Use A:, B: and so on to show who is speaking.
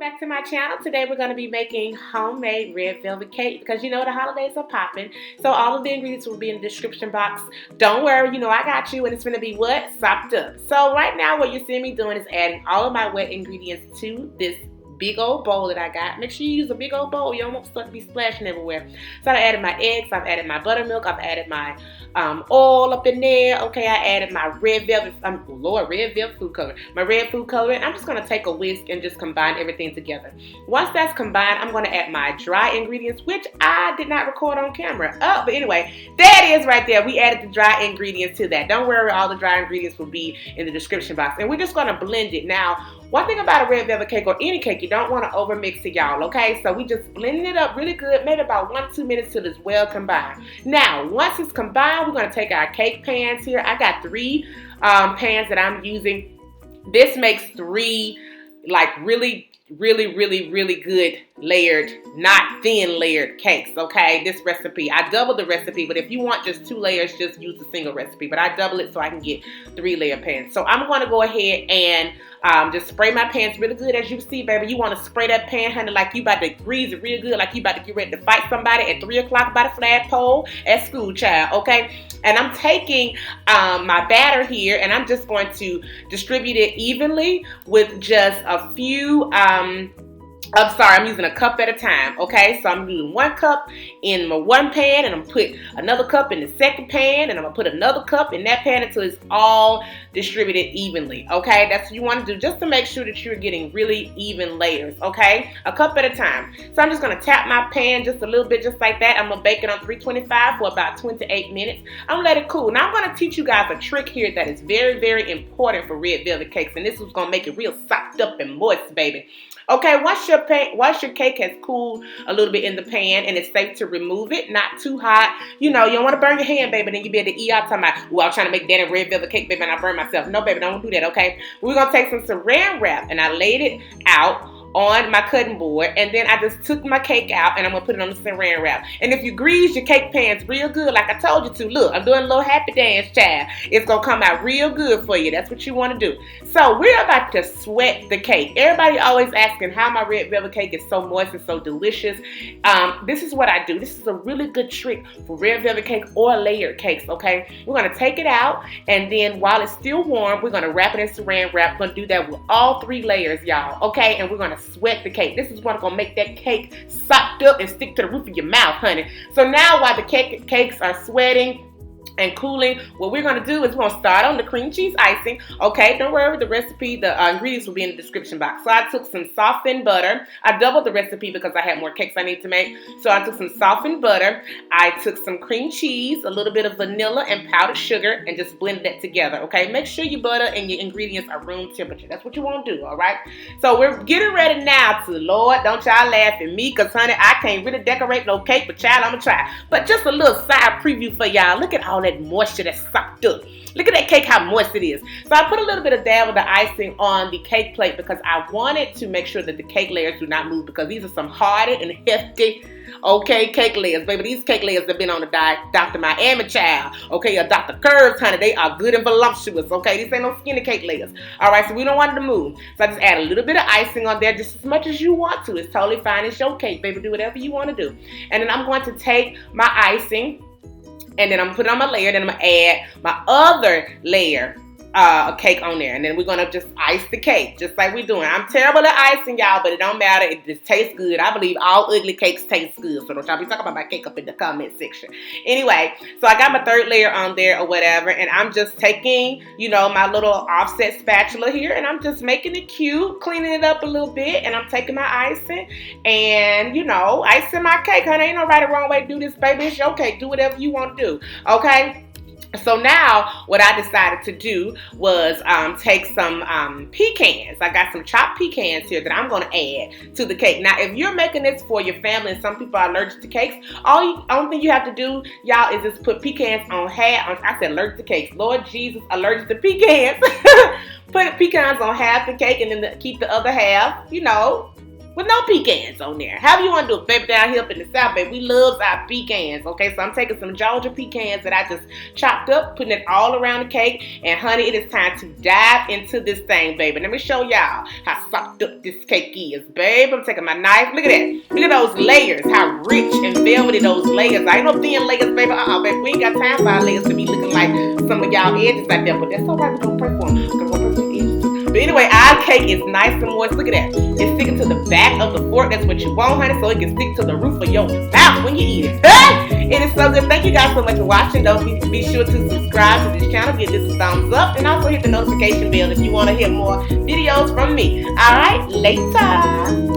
A: back to my channel. Today we're going to be making homemade red velvet cake because you know the holidays are popping. So all of the ingredients will be in the description box. Don't worry, you know I got you, and it's going to be what? Sopped up. So right now what you're seeing me doing is adding all of my wet ingredients to this big old bowl that I got. Make sure you use a big old bowl. You don't want stuff to be splashing everywhere. So I added my eggs, I've added my buttermilk, I've added my oil up in there. Okay, I added my red velvet, red velvet food color. My red food coloring. I'm just going to take a whisk and just combine everything together. Once that's combined, I'm going to add my dry ingredients, which I did not record on camera. Oh, but anyway, there it is right there. We added the dry ingredients to that. Don't worry, all the dry ingredients will be in the description box. And we're just going to blend it. Now, one thing about a red velvet cake or any cake, you don't want to overmix it, y'all, okay? So we just blending it up really good, maybe about 1 to 2 minutes till it's well combined. Now, once it's combined, we're going to take our cake pans here. I got 3 pans that I'm using. This makes 3 like really good layered, not thin layered cakes, okay? This recipe, I doubled the recipe, but if you want just 2 layers, just use the single recipe, but I double it so I can get 3 layer pans. So I'm going to go ahead and just spray my pans really good. As you see, baby, you want to spray that pan, honey, like you about to grease it real good, like you about to get ready to fight somebody at 3 o'clock by the flagpole at school, child, okay? And I'm taking my batter here, and I'm just going to distribute it evenly with just a few, I'm using a cup at a time, okay? So I'm using 1 cup in my one pan, and I'm going to put another cup in the second pan, and I'm going to put another cup in that pan until it's all distributed evenly, okay? That's what you want to do, just to make sure that you're getting really even layers, okay? A cup at a time. So I'm just going to tap my pan just a little bit, just like that. I'm going to bake it on 325 for about 28 minutes. I'm going to let it cool. Now I'm going to teach you guys a trick here that is very important for red velvet cakes, and this is going to make it real sopped up and moist, baby. Okay, once your cake has cooled a little bit in the pan and it's safe to remove it, not too hot. You know, you don't want to burn your hand, baby. Then you be able to eat out talking about, well, I'm trying to make that in red velvet cake, baby, and I burn myself. No, baby, don't do that, okay? We're going to take some saran wrap, and I laid it out on my cutting board, and then I just took my cake out, and I'm gonna put it on the saran wrap. And if you grease your cake pans real good, like I told you to, look, I'm doing a little happy dance, child. It's gonna come out real good for you. That's what you want to do. So we're about to sweat the cake. Everybody always asking how my red velvet cake is so moist and so delicious. This is what I do. This is a really good trick for red velvet cake or layered cakes, okay? We're gonna take it out, and then while it's still warm, we're gonna wrap it in saran wrap. We're gonna do that with all 3 layers, y'all, okay? And we're gonna sweat the cake. This is what's gonna make that cake sopped up and stick to the roof of your mouth, honey. So now while the cakes are sweating and cooling, what we're going to do is we're going to start on the cream cheese icing. Okay, don't worry, the recipe, the ingredients will be in the description box. So I took some softened butter. I doubled the recipe because I had more cakes I need to make. So I took some softened butter. I took some cream cheese, a little bit of vanilla and powdered sugar, and just blend that together. Okay, make sure your butter and your ingredients are room temperature. That's what you want to do, all right? So we're getting ready now to, Lord, don't y'all laugh at me, because, honey, I can't really decorate no cake, but, child, I'm going to try. But just a little side preview for y'all. Look at all that moisture that's sopped up. Look at that cake, how moist it is. So I put a little bit of dab of the icing on the cake plate because I wanted to make sure that the cake layers do not move, because these are some hardy and hefty, okay, cake layers, baby. These cake layers have been on the diet, Dr. Miami, child, okay, or Dr. Curves, honey. They are good and voluptuous, okay? These ain't no skinny cake layers. All right, so we don't want it to move. So I just add a little bit of icing on there, just as much as you want to. It's totally fine. It's your cake, baby. Do whatever you want to do. And then I'm going to take my icing, and then I'm going to put it on my layer. Then I'm going to add my other layer of cake on there. And then we're going to just ice the cake, just like we're doing. I'm terrible at icing, y'all, but it don't matter. It just tastes good. I believe all ugly cakes taste good. So don't y'all be talking about my cake up in the comment section. Anyway, so I got my 3rd layer on there or whatever. And I'm just taking, you know, my little offset spatula here. And I'm just making it cute, cleaning it up a little bit. And I'm taking my icing and, you know, icing my cake. Honey, ain't no right or wrong way to do this, baby. It's your cake. Do whatever you want to do. Okay? So now what I decided to do was take some pecans. I got some chopped pecans here that I'm going to add to the cake. Now, if you're making this for your family and some people are allergic to cakes, only thing you have to do, y'all, is just put pecans on half. I said allergic to cakes. Lord Jesus, allergic to pecans. Put pecans on half the cake and then keep the other half, you know, with no pecans on there. However you want to do it, baby. Down here up in the South, baby, we love our pecans. Okay, so I'm taking some Georgia pecans that I just chopped up, putting it all around the cake, and honey, it is time to dive into this thing, baby. Let me show y'all how soft up this cake is, babe. I'm taking my knife. Look at that. Look at those layers. How rich and velvety those layers. I ain't no thin layers, baby. Baby, we ain't got time for our layers to be looking like some of y'all edges out there, but that's all right. We're gonna pray for them. We're gonna pray for the edges. But anyway, our cake is nice and moist. Look at that. It's sticking to the back of the fork. That's what you want, honey, so it can stick to the roof of your mouth when you eat it. It is so good. Thank you guys so much for watching. Don't be sure to subscribe to this channel. Give this a thumbs up. And also hit the notification bell if you want to hear more videos from me. All right, later.